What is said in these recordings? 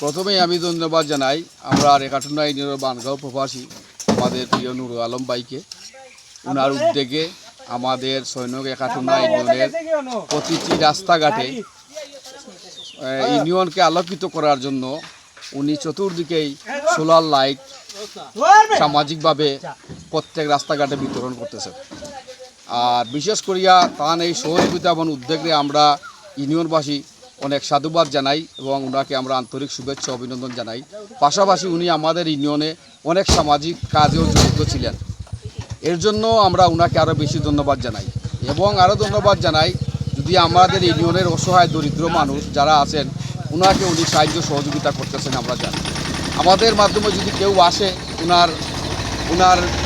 প্রথমেই আমি ধন্যবাদ জানাই আমরা রেখাটুনা ইউনিয়নের বানগাঁও প্রবাসী আমাদের প্রিয় নুরুল আলম ভাইকে। ওনার উদ্যোগে আমাদের সৈনিক রেখাটুনা ইউনিয়নের প্রতিটি রাস্তাঘাটে ইউনিয়নকে আলোকিত করার জন্য উনি চতুর্দিকেই সোলার লাইট সামাজিকভাবে প্রত্যেক রাস্তাঘাটে বিতরণ করতেছেন। আর বিশেষ করিয়া তার এই সহযোগিতা এবং উদ্যোগে আমরা ইউনিয়নবাসী অনেক সাধুবাদ জানাই এবং ওনাকে আমরা আন্তরিক শুভেচ্ছা অভিনন্দন জানাই। পাশাপাশি উনি আমাদের ইউনিয়নে অনেক সামাজিক কাজেও জড়িত ছিলেন, এর জন্য আমরা ওনাকে আরও বেশি ধন্যবাদ জানাই। এবং আরও ধন্যবাদ জানাই যদি আমাদের ইউনিয়নের অসহায় দরিদ্র মানুষ যারা আছেন ওনাকে উনি সাহায্য সহযোগিতা করতেছেন আমরা জানি। আমাদের মাধ্যমে যদি কেউ আসে ওনার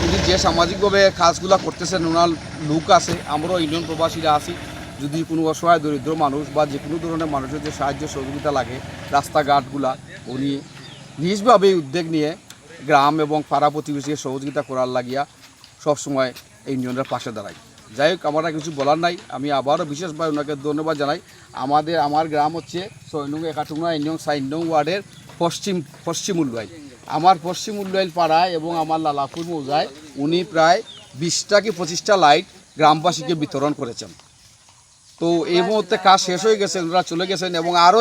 উনি যে সামাজিকভাবে কাজগুলো করতেছেন ওনার লোক আছে, আমরাও ইউনিয়ন প্রবাসীরা আছি, যদি কোনো অসহায় দরিদ্র মানুষ বা যে কোনো ধরনের মানুষের যে সাহায্য সহযোগিতা লাগে রাস্তাঘাটগুলা উনি নিজভাবেই উদ্যোগ নিয়ে গ্রাম এবং পাড়া প্রতিবেশীকে সহযোগিতা করার লাগিয়া সবসময় এই ইউনিয়নের পাশে দাঁড়াই। যাই হোক, আমার কিছু বলার নাই, আমি আবারও বিশেষভাবে ওনাকে ধন্যবাদ জানাই। আমার গ্রাম হচ্ছে 6 নং একাটুনা ইউনিয়ন 4 নং ওয়ার্ডের পশ্চিম উল্লাইল। আমার পশ্চিম উল্লাইল পাড়ায় এবং আমার লালাপুর মৌজায় উনি প্রায় 20টা কি 25টা লাইট গ্রামবাসীকে বিতরণ করেছেন। তো এই মুহূর্তে কাজ শেষ হয়ে গেছে, ওনারা চলে গেছেন এবং আরও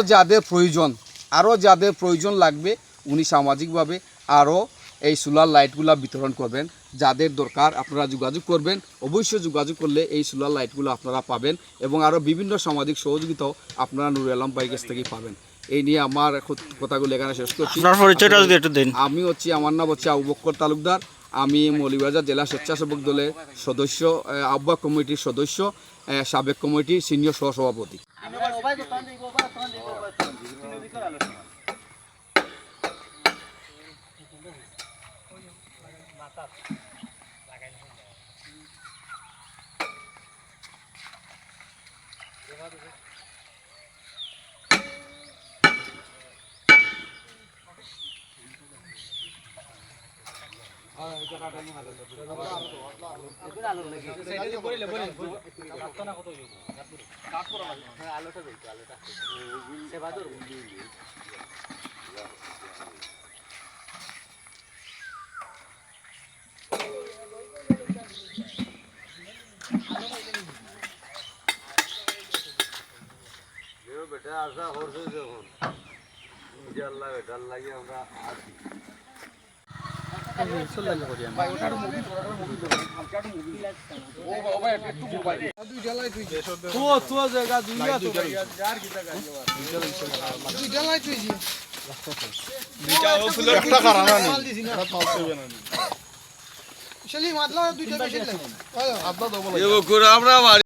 যাদের প্রয়োজন লাগবে উনি সামাজিকভাবে আরও এই সোলার লাইটগুলো বিতরণ করবেন। যাদের দরকার আপনারা যোগাযোগ করবেন, অবশ্যই যোগাযোগ করলে এই সোলার লাইটগুলো আপনারা পাবেন এবং আরও বিভিন্ন সামাজিক সহযোগিতাও আপনারা নুরুল আলম ভাইয়ের কাছ থেকেই পাবেন। এই নিয়ে আমার কথাগুলো এখানে শেষ করছি। আমি আমার নাম হচ্ছে আবু বক্কর তালুকদার, আমি মৌলভীবাজার জেলা স্বেচ্ছাসেবক দলের সদস্য, আহ্বায়ক কমিটির সদস্য, সাবেক কমিটির সিনিয়র সহসভাপতি। বেটা আসা হরছে যখন ইনশাআল্লাহ বেটার লাগে আমরা আসি। আমরা